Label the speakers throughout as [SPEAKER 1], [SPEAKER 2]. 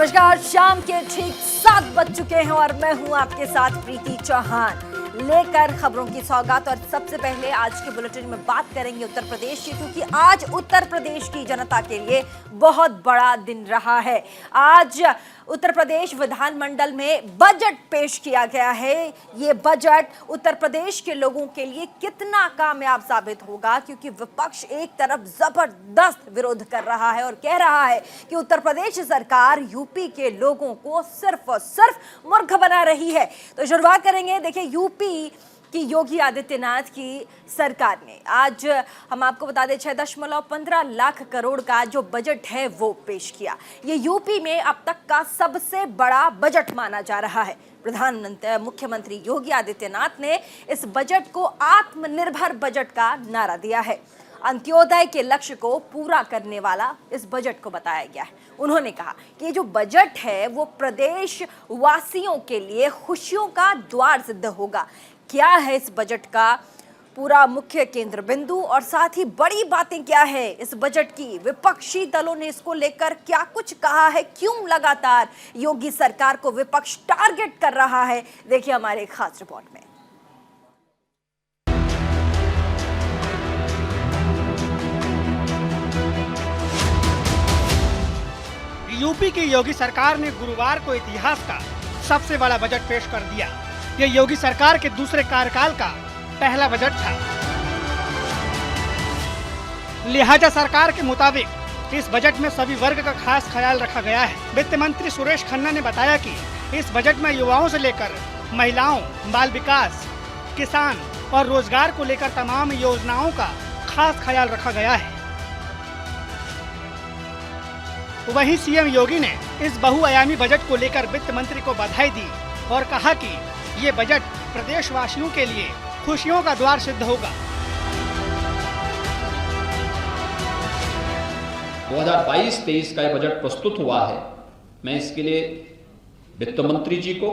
[SPEAKER 1] नमस्कार, शाम के ठीक 7 बज चुके हैं और मैं हूं आपके साथ प्रीति चौहान, लेकर खबरों की सौगात। और सबसे पहले आज के बुलेटिन में बात करेंगे उत्तर प्रदेश की, क्योंकि आज उत्तर प्रदेश की जनता के लिए बहुत बड़ा दिन रहा है। आज उत्तर प्रदेश विधानमंडल में बजट पेश किया गया है। ये बजट उत्तर प्रदेश के लोगों के लिए कितना कामयाब साबित होगा, क्योंकि विपक्ष एक तरफ जबरदस्त विरोध कर रहा है और कह रहा है कि उत्तर प्रदेश सरकार यूपी के लोगों को सिर्फ और सिर्फ मूर्ख बना रही है। तो शुरुआत करेंगे, देखिए यूपी कि योगी आदित्यनाथ की सरकार ने आज हम आपको बता दें 6.15 लाख करोड़ का जो बजट है वो पेश किया। ये यूपी में अब तक का सबसे बड़ा बजट माना जा रहा है। मुख्यमंत्री योगी आदित्यनाथ ने इस बजट को आत्मनिर्भर बजट का नारा दिया है। अंत्योदय के लक्ष्य को पूरा करने वाला इस बजट को बताया गया है। उन्होंने कहा कि ये जो बजट है वो प्रदेश वासियों के लिए खुशियों का द्वार सिद्ध होगा। क्या है इस बजट का पूरा मुख्य केंद्र बिंदु और साथ ही बड़ी बातें क्या है इस बजट की, विपक्षी दलों ने इसको लेकर क्या कुछ कहा है, क्यों लगातार योगी सरकार को विपक्ष टारगेट कर रहा है, देखिए हमारे खास रिपोर्ट में।
[SPEAKER 2] यूपी की योगी सरकार ने गुरुवार को इतिहास का सबसे बड़ा बजट पेश कर दिया। ये योगी सरकार के दूसरे कार्यकाल का पहला बजट था। लिहाजा सरकार के मुताबिक इस बजट में सभी वर्ग का खास ख्याल रखा गया है। वित्त मंत्री सुरेश खन्ना ने बताया कि इस बजट में युवाओं से लेकर महिलाओं, बाल विकास, किसान और रोजगार को लेकर तमाम योजनाओं का खास ख्याल रखा गया है। वहीं सीएम योगी ने इस बहुआयामी बजट को लेकर वित्त मंत्री को बधाई दी और कहा कि ये बजट प्रदेशवासियों के लिए खुशियों का द्वार सिद्ध होगा।
[SPEAKER 3] 2022-23 का ये बजट प्रस्तुत हुआ है। मैं इसके लिए वित्त मंत्री जी को,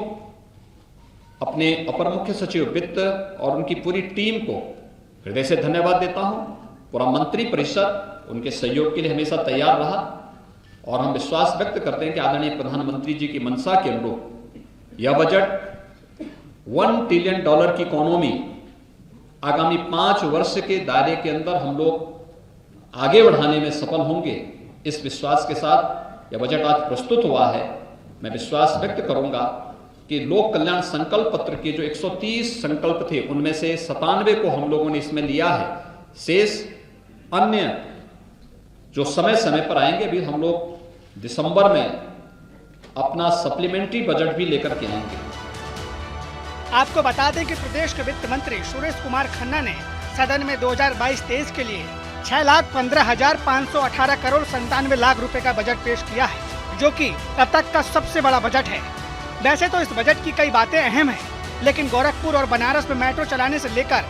[SPEAKER 3] अपने अपर मुख्य सचिव वित्त और उनकी पूरी टीम को हृदय से धन्यवाद देता हूं। पूरा मंत्री परिषद उनके सहयोग के लिए हमेशा तैयार रहा और हम विश्वास व्यक्त करते हैं कि आदरणीय प्रधानमंत्री जी की मंशा के अनुरूप यह बजट $1 ट्रिलियन की इकोनॉमी आगामी 5 वर्ष के दायरे के अंदर हम लोग आगे बढ़ाने में सफल होंगे। इस विश्वास के साथ यह बजट आज प्रस्तुत हुआ है। मैं विश्वास व्यक्त करूंगा कि लोक कल्याण संकल्प पत्र के जो 130 संकल्प थे उनमें से 97 को हम लोगों ने इसमें लिया है। शेष अन्य जो समय समय पर आएंगे, भी हम लोग दिसंबर में अपना सप्लीमेंट्री बजट भी लेकर के आएंगे।
[SPEAKER 2] आपको बता दें कि प्रदेश के वित्त मंत्री सुरेश कुमार खन्ना ने सदन में 2022-23 के लिए 6,15,518 करोड़ 97 लाख रुपए का बजट पेश किया है, जो कि अब तक का सबसे बड़ा बजट है। वैसे तो इस बजट की कई बातें अहम हैं, लेकिन गोरखपुर और बनारस में मेट्रो चलाने से लेकर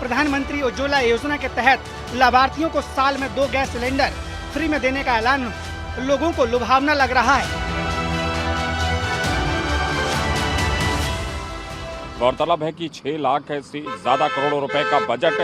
[SPEAKER 2] प्रधानमंत्री उज्ज्वला योजना के तहत लाभार्थियों को साल में 2 गैस सिलेंडर फ्री में देने का ऐलान लोगों को लुभावना लग रहा है।
[SPEAKER 4] गौरतलब है कि 6 लाख से ज़्यादा करोड़ रुपए का बजट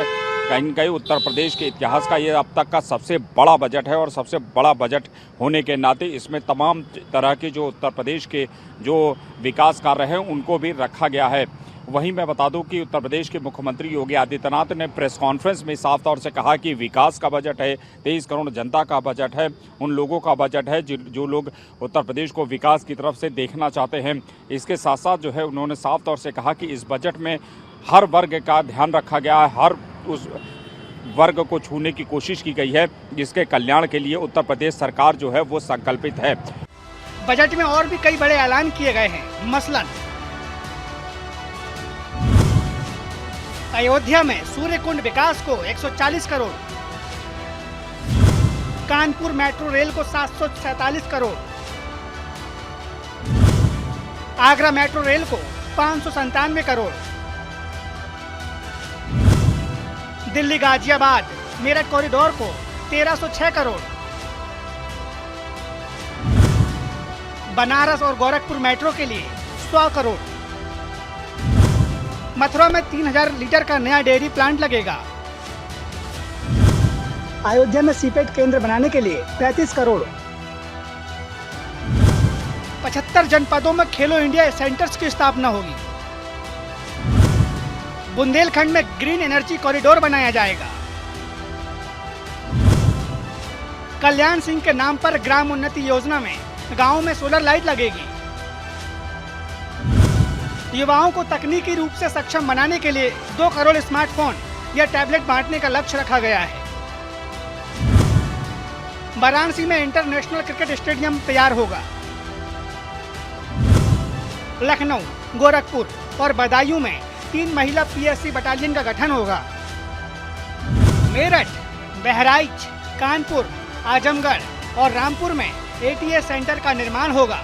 [SPEAKER 4] कहीं न कहीं उत्तर प्रदेश के इतिहास का ये अब तक का सबसे बड़ा बजट है और सबसे बड़ा बजट होने के नाते इसमें तमाम तरह के जो उत्तर प्रदेश के जो विकास कार्य हैं उनको भी रखा गया है। वहीं मैं बता दूं कि उत्तर प्रदेश के मुख्यमंत्री योगी आदित्यनाथ ने प्रेस कॉन्फ्रेंस में साफ तौर से कहा कि विकास का बजट है, 23 करोड़ जनता का बजट है, उन लोगों का बजट है जो लोग उत्तर प्रदेश को विकास की तरफ से देखना चाहते हैं। इसके साथ साथ जो है उन्होंने साफ तौर से कहा कि इस बजट में हर वर्ग का ध्यान रखा गया है, हर उस वर्ग को छूने की कोशिश की गई है जिसके कल्याण के लिए उत्तर प्रदेश सरकार जो है वो संकल्पित है।
[SPEAKER 2] बजट में और भी कई बड़े ऐलान किए गए हैं। मसलन अयोध्या में सूर्य कुंड विकास को 140 करोड़, कानपुर मेट्रो रेल को 747 करोड़, आगरा मेट्रो रेल को 597 करोड़, दिल्ली गाजियाबाद मेरठ कॉरिडोर को 1306 करोड़, बनारस और गोरखपुर मेट्रो के लिए 100 करोड़, मथुरा में 3000 लीटर का नया डेयरी प्लांट लगेगा, अयोध्या में सीपेट केंद्र बनाने के लिए 35 करोड़, 75 जनपदों में खेलो इंडिया सेंटर्स की स्थापना होगी। बुंदेलखंड में ग्रीन एनर्जी कॉरिडोर बनाया जाएगा। कल्याण सिंह के नाम पर ग्राम उन्नति योजना में गांव में सोलर लाइट लगेगी। युवाओं को तकनीकी रूप से सक्षम बनाने के लिए 2 करोड़ स्मार्टफोन या टैबलेट बांटने का लक्ष्य रखा गया है। वाराणसी में इंटरनेशनल क्रिकेट स्टेडियम तैयार होगा। लखनऊ, गोरखपुर और बदायूं में 3 महिला पीएससी बटालियन का गठन होगा। मेरठ, बहराइच, कानपुर, आजमगढ़ और रामपुर में एटीएस सेंटर का निर्माण होगा।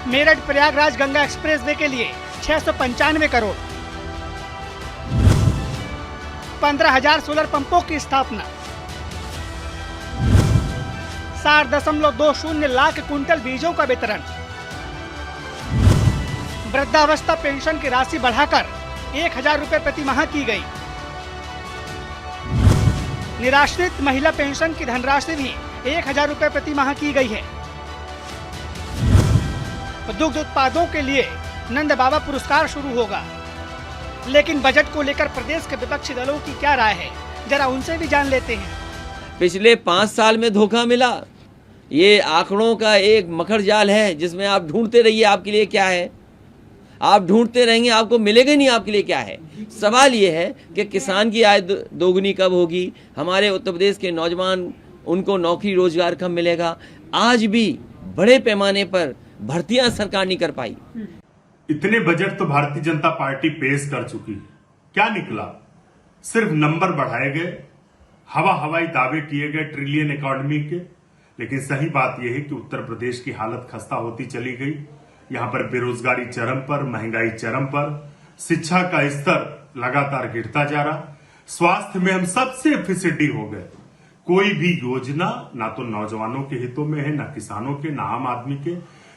[SPEAKER 2] मेरठ प्रयागराज गंगा एक्सप्रेसवे के लिए 695 करोड़। 15,000 सोलर पंपों की स्थापना। 7.20 लाख कुंटल बीजों का वितरण। वृद्धावस्था पेंशन की राशि बढ़ाकर 1,000 रुपए प्रति माह की गई। निराश्रित महिला पेंशन की धनराशि भी 1,000 रुपए प्रति माह की गई है। दुग्ध उत्पादों के लिए नंद बाबा पुरस्कार शुरू होगा। लेकिन बजट को लेकर प्रदेश के विपक्षी दलों की क्या राय है, जरा उनसे भी जान लेते हैं।
[SPEAKER 5] पिछले 5 साल में धोखा मिला। ये आंकड़ों का एक मखर जाल है जिसमें आप ढूंढते रहिए आपके लिए क्या है, आप ढूंढते रहेंगे आपको मिलेगा नहीं आपके लिए क्या है। सवाल ये है कि किसान की आय दोगुनी कब होगी, हमारे उत्तर प्रदेश के नौजवान उनको नौकरी रोजगार कब मिलेगा। आज भी बड़े पैमाने पर भर्तियां सरकार नहीं कर पाई।
[SPEAKER 6] इतने बजट तो भारतीय जनता पार्टी पेश कर चुकी है, क्या निकला? सिर्फ नंबर बढ़ाए गए, हवाई दावे किए गए ट्रिलियन इकोनॉमी के। लेकिन सही बात यह है कि उत्तर प्रदेश की हालत खस्ता होती चली गई। यहां पर बेरोजगारी चरम पर, महंगाई चरम पर, शिक्षा का स्तर लगातार गिरता जा रहा, स्वास्थ्य में हम सबसे फिसड्डी हो गए। कोई भी योजना ना तो नौजवानों के हितों में है, ना किसानों के, ना आम आदमी के।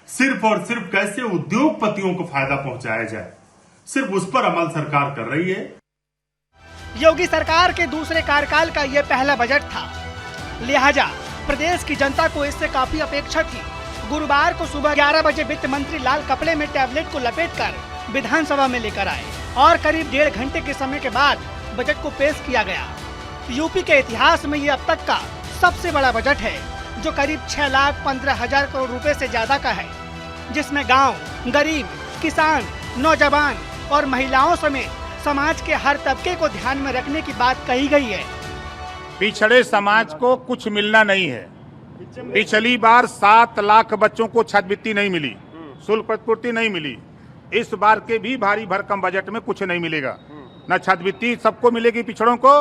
[SPEAKER 6] सिर्फ और सिर्फ कैसे उद्योगपतियों को फायदा पहुंचाया जाए, सिर्फ उस पर अमल सरकार कर रही है।
[SPEAKER 2] योगी सरकार के दूसरे कार्यकाल का ये पहला बजट था, लिहाजा प्रदेश की जनता को इससे काफी अपेक्षा थी। गुरुवार को सुबह 11 बजे वित्त मंत्री लाल कपड़े में टैबलेट को लपेटकर विधानसभा में लेकर आए और करीब 1.5 घंटे के समय के बाद बजट को पेश किया गया। यूपी के इतिहास में ये अब तक का सबसे बड़ा बजट है, जो करीब 6,15,000 करोड़ रुपए से ज्यादा का है, जिसमें गांव, गरीब, किसान, नौजवान और महिलाओं समेत समाज के हर तबके को ध्यान में रखने की बात कही गई है।
[SPEAKER 7] पिछड़े समाज को कुछ मिलना नहीं है। पिछली बार 7 लाख बच्चों को छात्रवृत्ति नहीं मिली, शुल्क प्रतिपूर्ति नहीं मिली। इस बार के भी भारी भरकम बजट में कुछ नहीं मिलेगा। न छात्रवृत्ति सबको मिलेगी पिछड़ों को,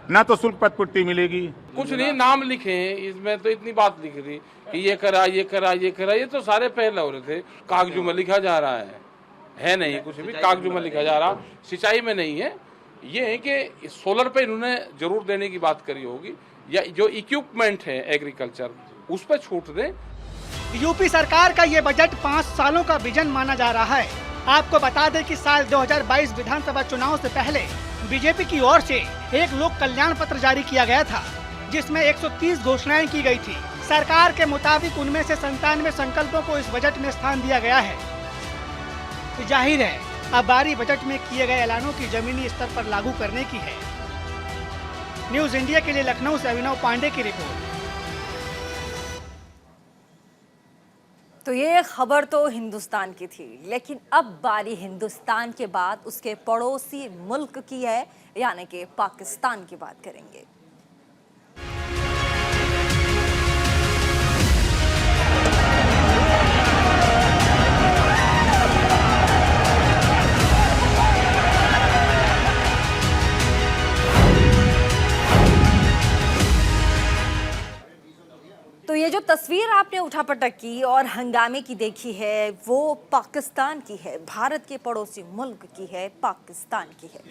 [SPEAKER 7] ना तो शुल्क प्रतिपूर्ति मिलेगी।
[SPEAKER 8] कुछ नहीं, नाम लिखे हैं इसमें तो इतनी बात लिख रही कि ये करा, ये करा, ये करा, ये तो सारे पहले हो रहे थे। कागजों में लिखा जा रहा है नहीं कुछ भी कागजों में लिखा जा रहा, सिंचाई में नहीं है। ये है कि सोलर पे इन्होंने जरूर देने की बात करी होगी, या जो इक्विपमेंट है एग्रीकल्चर उस पर छूट दें।
[SPEAKER 2] यूपी सरकार का ये बजट 5 सालों का विजन माना जा रहा है। आपको बता दें कि साल 2022 विधानसभा चुनाव से पहले बीजेपी की ओर से एक लोक कल्याण पत्र जारी किया गया था, जिसमें 130 घोषणाएं की गई थी। सरकार के मुताबिक उनमें से 97 संकल्पों को इस बजट में स्थान दिया गया है। जाहिर है अब बारी बजट में किए गए ऐलानों की जमीनी स्तर पर लागू करने की है। न्यूज इंडिया के लिए लखनऊ से अभिनव पांडे की रिपोर्ट।
[SPEAKER 1] तो ये खबर तो हिंदुस्तान की थी, लेकिन अब बारी हिंदुस्तान के बाद उसके पड़ोसी मुल्क की है, यानी कि पाकिस्तान की बात करेंगे। तो ये जो तस्वीर आपने उठापटक की और हंगामे की देखी है, वो पाकिस्तान की है, भारत के पड़ोसी मुल्क की है, पाकिस्तान की है।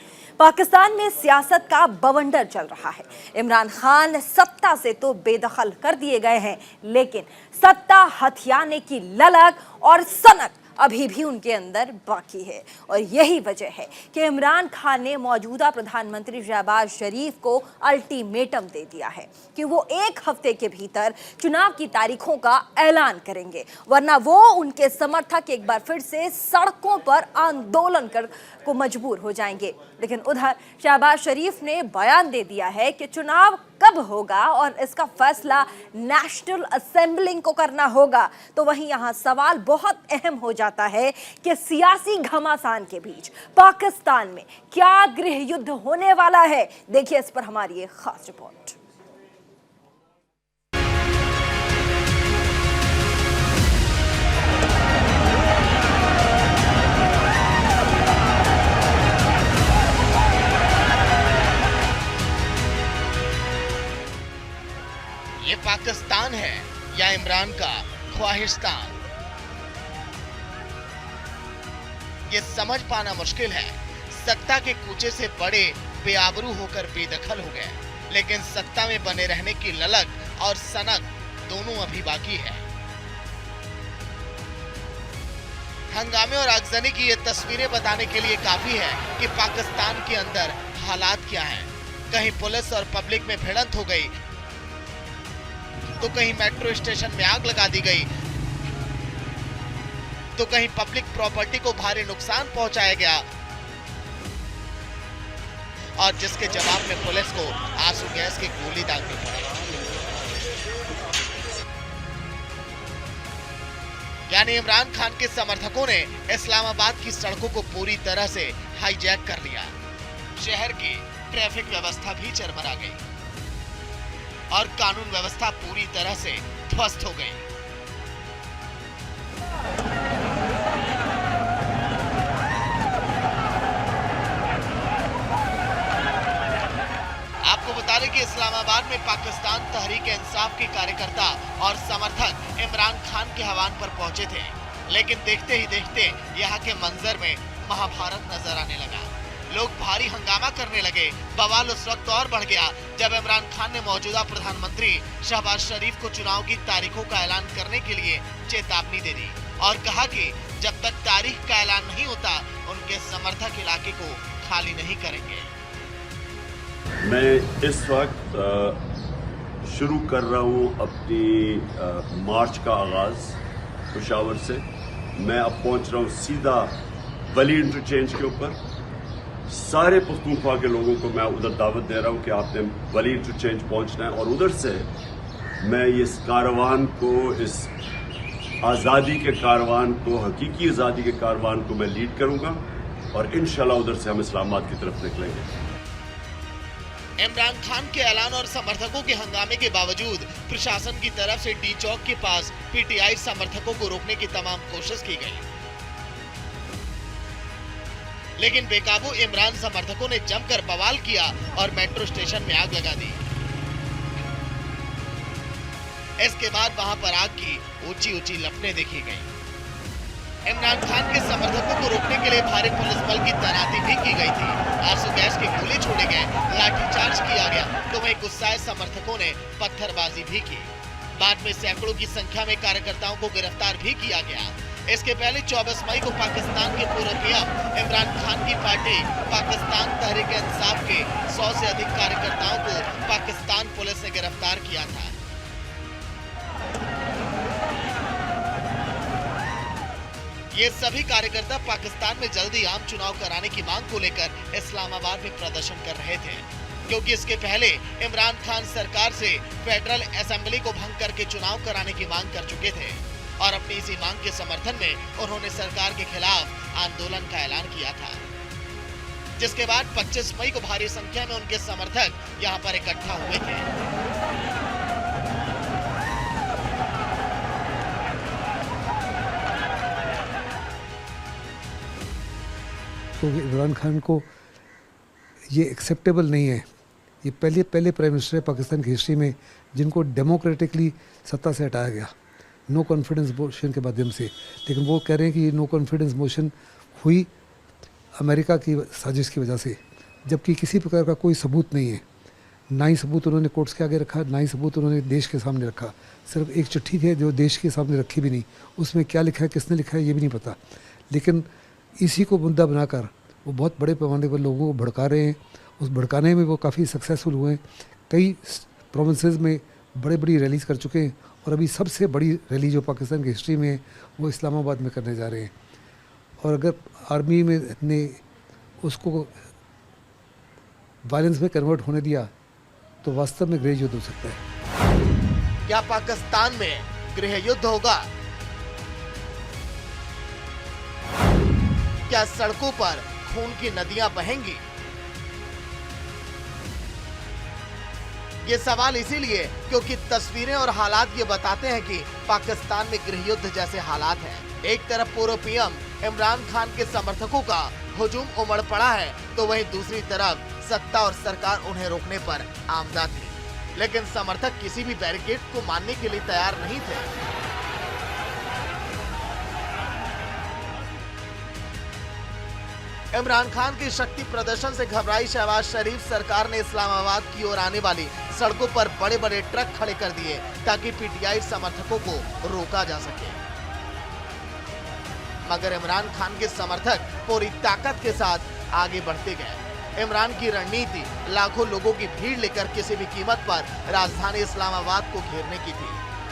[SPEAKER 1] पाकिस्तान में सियासत का बवंडर चल रहा है। इमरान खान सत्ता से तो बेदखल कर दिए गए हैं, लेकिन सत्ता हथियाने की ललक और सनक अभी भी उनके अंदर बाकी है। और यही वजह है कि इमरान खान ने मौजूदा प्रधानमंत्री शहबाज शरीफ को अल्टीमेटम दे दिया है कि वो 1 हफ्ते के भीतर चुनाव की तारीखों का ऐलान करेंगे, वरना वो उनके समर्थक एक बार फिर से सड़कों पर आंदोलन कर को मजबूर हो जाएंगे। लेकिन उधर शहबाज शरीफ ने बयान दे दिया है कि चुनाव कब होगा और इसका फैसला नेशनल असेंबली को करना होगा। तो वहीं यहाँ सवाल बहुत अहम हो जाता है कि सियासी घमासान के बीच पाकिस्तान में क्या गृह युद्ध होने वाला है। देखिए इस पर हमारी एक खास रिपोर्ट।
[SPEAKER 9] ये पाकिस्तान है या इमरान का ख्वाहिस्तान, ये समझ पाना मुश्किल है। सत्ता के कूचे से बड़े बेआबरू होकर बेदखल हो गए, लेकिन सत्ता में बने रहने की ललक और सनक दोनों अभी बाकी है। हंगामे और आगजनी की ये तस्वीरें बताने के लिए काफी है कि पाकिस्तान के अंदर हालात क्या हैं। कहीं पुलिस और पब्लिक में भिड़ंत हो गई, तो कहीं मेट्रो स्टेशन में आग लगा दी गई, तो कहीं पब्लिक प्रॉपर्टी को भारी नुकसान पहुंचाया गया, और जिसके जवाब में पुलिस को आंसू गैस की गोली दागनी पड़ी। यानी इमरान खान के समर्थकों ने इस्लामाबाद की सड़कों को पूरी तरह से हाईजैक कर लिया। शहर की ट्रैफिक व्यवस्था भी चरमरा गई और कानून व्यवस्था पूरी तरह से ध्वस्त हो गई। आपको बता दें कि इस्लामाबाद में पाकिस्तान तहरीक-ए-इंसाफ के कार्यकर्ता और समर्थक इमरान खान के आह्वान पर पहुंचे थे, लेकिन देखते ही देखते यहाँ के मंजर में महाभारत नजर आने लगा। लोग भारी हंगामा करने लगे। बवाल उस वक्त और बढ़ गया जब इमरान खान ने मौजूदा प्रधानमंत्री शहबाज शरीफ को चुनाव की तारीखों का ऐलान करने के लिए चेतावनी दे दी और कहा कि जब तक तारीख का ऐलान नहीं होता उनके समर्थक इलाके को खाली नहीं करेंगे।
[SPEAKER 10] मैं इस वक्त शुरू कर रहा हूं अपनी मार्च का आगाज पेशावर से। मैं अब पहुंच रहा हूं सीधा वली इंटरचेंज के ऊपर। सारे पख्तूनख्वा के लोगों को मैं उधर दावत दे रहा हूं कि आपने वली इंटरचेंज पहुंचना है और उधर से मैं इस कारवान को, इस आज़ादी के कारवान को, हकीकी आज़ादी के कारवान को मैं लीड करूंगा और इंशाल्लाह उधर से हम इस्लामाबाद की तरफ निकलेंगे।
[SPEAKER 9] इमरान खान के ऐलान और समर्थकों के हंगामे के बावजूद प्रशासन की तरफ से डी चौक के पास पीटीआई समर्थकों को रोकने की तमाम कोशिश की गई, लेकिन बेकाबू इमरान समर्थकों ने जमकर बवाल किया और मेट्रो स्टेशन में आग लगा दी। इसके बाद वहां पर आग की ऊंची ऊंची लपटें देखी गई। इमरान खान के समर्थकों को रोकने के लिए भारी पुलिस बल की तैनाती भी की गई थी। आंसू गैस के गोले छोड़े गए, लाठीचार्ज किया गया, तो वहीं गुस्साए समर्थकों ने पत्थरबाजी भी की। बाद में सैकड़ों की संख्या में कार्यकर्ताओं को गिरफ्तार भी किया गया। इसके पहले 24 मई को पाकिस्तान के पूर्व पीएम इमरान खान की पार्टी पाकिस्तान तहरीक-ए-इंसाफ के 100 से अधिक कार्यकर्ताओं को पाकिस्तान पुलिस ने गिरफ्तार किया था। ये सभी कार्यकर्ता पाकिस्तान में जल्दी आम चुनाव कराने की मांग को लेकर इस्लामाबाद में प्रदर्शन कर रहे थे, क्योंकि इसके पहले इमरान खान सरकार से फेडरल असेंबली को भंग करके चुनाव कराने की मांग कर चुके थे और अपनी इसी मांग के समर्थन में उन्होंने सरकार के खिलाफ आंदोलन का ऐलान किया था, जिसके बाद 25 मई को भारी संख्या में उनके समर्थक यहां पर इकट्ठा हुए थे।
[SPEAKER 11] तो इमरान खान को ये एक्सेप्टेबल नहीं है। ये पहले प्राइम मिनिस्टर है पाकिस्तान की हिस्ट्री में जिनको डेमोक्रेटिकली सत्ता से हटाया गया नो कॉन्फिडेंस मोशन के माध्यम से, लेकिन वो कह रहे हैं कि ये नो कॉन्फिडेंस मोशन हुई अमेरिका की साजिश की वजह से, जबकि किसी प्रकार का कोई सबूत नहीं है। ना ही सबूत उन्होंने कोर्ट्स के आगे रखा, ना ही सबूत उन्होंने देश के सामने रखा। सिर्फ एक चिट्ठी है जो देश के सामने रखी भी नहीं, उसमें क्या लिखा है, किसने लिखा है, ये भी नहीं पता। लेकिन इसी को मुद्दा बनाकर वो बहुत बड़े पैमाने पर लोगों को भड़का रहे हैं। उस भड़काने में वो काफ़ी सक्सेसफुल हुए हैं। कई प्रोविंसेस में बड़ी बड़ी रैलीज कर चुके हैं और अभी सबसे बड़ी रैली जो पाकिस्तान की हिस्ट्री में है वो इस्लामाबाद में करने जा रहे हैं। और अगर आर्मी में ने उसको वायलेंस में कन्वर्ट होने दिया तो वास्तव में गृह युद्ध हो सकता है।
[SPEAKER 9] क्या पाकिस्तान में गृह युद्ध होगा? क्या सड़कों पर खून की नदियां बहेंगी? ये सवाल इसीलिए क्योंकि तस्वीरें और हालात ये बताते हैं कि पाकिस्तान में गृह युद्ध जैसे हालात हैं। एक तरफ पूर्व पीएम इमरान खान के समर्थकों का हुजूम उमड़ पड़ा है, तो वहीं दूसरी तरफ सत्ता और सरकार उन्हें रोकने पर आमदा थी। लेकिन समर्थक किसी भी बैरिकेड को मानने के लिए तैयार नहीं थे। इमरान खान के शक्ति प्रदर्शन से घबराई शहबाज शरीफ सरकार ने इस्लामाबाद की ओर आने वाली सड़कों पर बड़े बड़े ट्रक खड़े कर दिए ताकि पीटीआई समर्थकों को रोका जा सके। मगर इमरान खान के समर्थक पूरी ताकत के साथ आगे बढ़ते गए। इमरान की रणनीति लाखों लोगों की भीड़ लेकर किसी भी कीमत पर राजधानी इस्लामाबाद को घेरने की थी,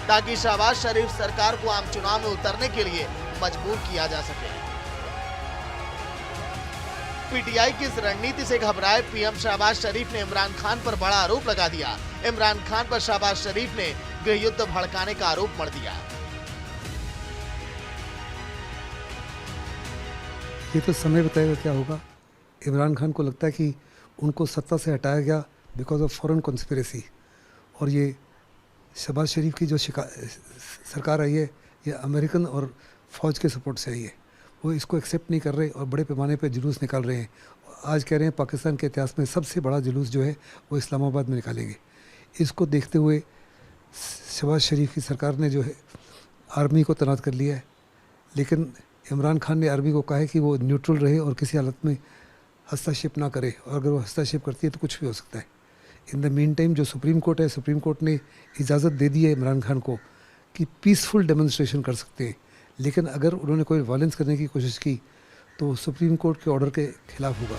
[SPEAKER 9] ताकि शहबाज शरीफ सरकार को आम चुनाव में उतरने के लिए मजबूर किया जा सके। पीटीआई की इस रणनीति से घबराए पीएम शहबाज शरीफ ने इमरान खान पर बड़ा आरोप लगा दिया। इमरान खान पर शहबाज शरीफ ने गृह युद्ध भड़काने का आरोप मढ़ दिया।
[SPEAKER 11] ये तो समय बताएगा क्या होगा। इमरान खान को लगता है कि उनको सत्ता से हटाया गया बिकॉज ऑफ फॉरेन कॉन्स्पिरेसी, और ये शहबाज शरीफ की जो सरकार आई है ये अमेरिकन और फौज के सपोर्ट से आई है। वो इसको एक्सेप्ट नहीं कर रहे और बड़े पैमाने पे जुलूस निकाल रहे हैं। आज कह रहे हैं पाकिस्तान के इतिहास में सबसे बड़ा जुलूस जो है वो इस्लामाबाद में निकालेंगे। इसको देखते हुए शहबाज शरीफ की सरकार ने जो है आर्मी को तैनात कर लिया है, लेकिन इमरान खान ने आर्मी को कहा है कि वो न्यूट्रल रहे और किसी हालत में हस्तक्षेप ना करे, और अगर वो हस्तक्षेप करती है तो कुछ भी हो सकता है। इन द मीन टाइम जो सुप्रीम कोर्ट है, सुप्रीम कोर्ट ने इजाज़त दे दी है इमरान खान को कि पीसफुल डेमोन्स्ट्रेशन कर सकते हैं, लेकिन अगर उन्होंने कोई वायलेंस करने की कोशिश की तो सुप्रीम कोर्ट के ऑर्डर के खिलाफ होगा।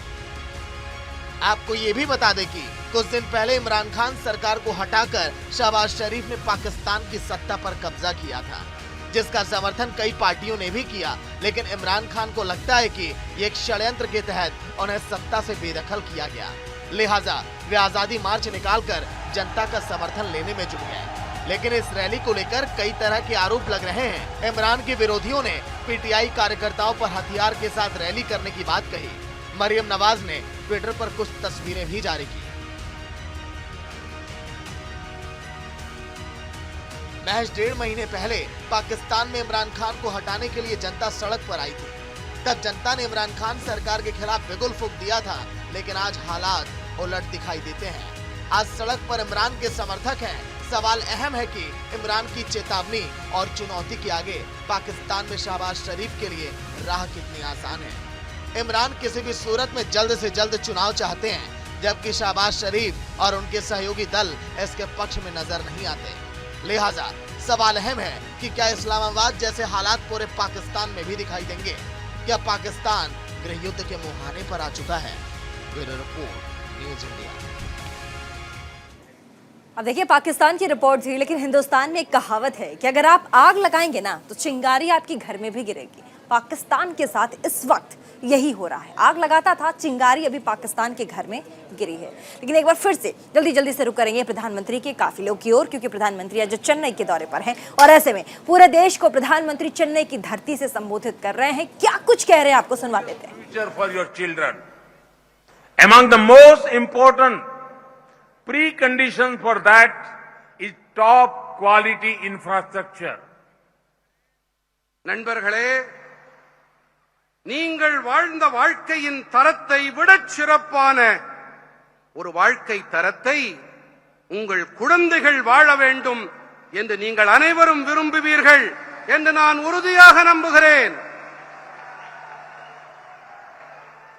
[SPEAKER 9] आपको ये भी बता दें कि कुछ दिन पहले इमरान खान सरकार को हटाकर शहबाज शरीफ ने पाकिस्तान की सत्ता पर कब्जा किया था, जिसका समर्थन कई पार्टियों ने भी किया। लेकिन इमरान खान को लगता है कि ये एक षड्यंत्र के तहत उन्हें सत्ता से बेदखल किया गया, लिहाजा वे आजादी मार्च निकालकर जनता का समर्थन लेने में जुट गए। लेकिन इस रैली को लेकर कई तरह के आरोप लग रहे हैं। इमरान के विरोधियों ने पीटीआई कार्यकर्ताओं पर हथियार के साथ रैली करने की बात कही। मरियम नवाज ने ट्विटर पर कुछ तस्वीरें भी जारी की। महज 1.5 महीने पहले पाकिस्तान में इमरान खान को हटाने के लिए जनता सड़क पर आई थी। तब जनता ने इमरान खान सरकार के खिलाफ बिगुल फूंक दिया था, लेकिन आज हालात उलट दिखाई देते हैं। आज सड़क पर इमरान के समर्थक हैं। सवाल अहम है कि इमरान की चेतावनी और चुनौती के आगे पाकिस्तान में शहबाज शरीफ के लिए राह कितनी आसान है। इमरान किसी भी सूरत में जल्द से जल्द चुनाव चाहते हैं, जबकि शहबाज शरीफ और उनके सहयोगी दल इसके पक्ष में नजर नहीं आते। लिहाजा सवाल अहम है कि क्या इस्लामाबाद जैसे हालात पूरे पाकिस्तान में भी दिखाई देंगे? क्या पाकिस्तान गृह युद्ध के मुहाने पर आ चुका है? Bureau report, news India.
[SPEAKER 1] अब देखिए, पाकिस्तान की रिपोर्ट थी, लेकिन हिंदुस्तान में एक कहावत है कि अगर आप आग लगाएंगे ना तो चिंगारी आपके घर में भी गिरेगी। पाकिस्तान के साथ इस वक्त यही हो रहा है। आग लगाता था, चिंगारी अभी पाकिस्तान के घर में गिरी है। लेकिन एक बार फिर से जल्दी से रुक करेंगे प्रधानमंत्री के काफिलों की ओर, क्योंकि प्रधानमंत्री आज चेन्नई के दौरे पर हैं और ऐसे में पूरे देश को प्रधानमंत्री चेन्नई की धरती से संबोधित कर रहे हैं। क्या कुछ कह रहे हैं आपको सुनवा देते हैं।
[SPEAKER 12] Future for your children, among the most important precondition for that is top quality infrastructure.
[SPEAKER 13] நண்பர்களே, நீங்கள் வாழ்ந்த வாழ்க்கையின் தரத்தை விடச் சிறப்பான ஒரு வாழ்க்கை தரத்தை உங்கள் குழந்தைகள் வாழ வேண்டும் என்று நீங்கள் அனைவரும் விரும்புவீர்கள் என்று நான் உறுதியாக நம்புகிறேன்.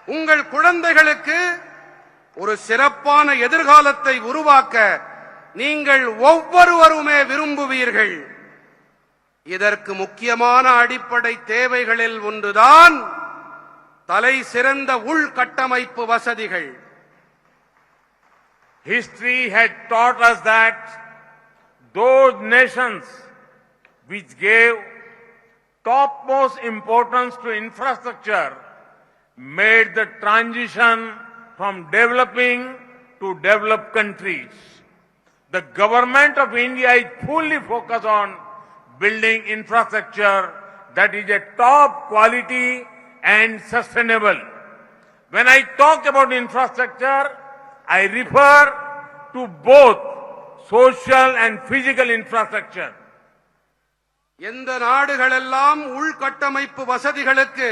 [SPEAKER 13] உங்கள் குழந்தைகளுக்கு ஒரு சிறப்பான எதிர்காலத்தை உருவாக்க நீங்கள் ஒவ்வொருவருமே விரும்புவீர்கள். இதற்கு முக்கியமான அடிப்படை தேவைகளில் ஒன்றுதான் தலை சிறந்த உள்கட்டமைப்பு வசதிகள்.
[SPEAKER 12] History had taught us that those nations which gave topmost importance to infrastructure made the transition from developing to developed countries. The government of India is fully focused on building infrastructure that is a top quality and sustainable. When I talk about infrastructure, I refer to both social and physical infrastructure.
[SPEAKER 13] எந்த நாடுகளெல்லாம் உள்கட்டமைப்பு வசதிகளுக்கு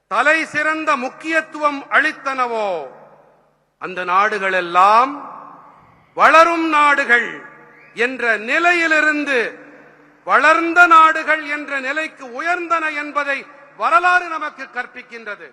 [SPEAKER 13] தலை சிறந்த முக்கியத்துவம் அளித்தனவோ அந்த நாடுகளெல்லாம் வளரும் நாடுகள் என்ற நிலையிலிருந்து வளர்ந்த நாடுகள் என்ற நிலைக்கு உயர்ந்தன என்பதை வரலாறு நமக்கு கற்பிக்கின்றது.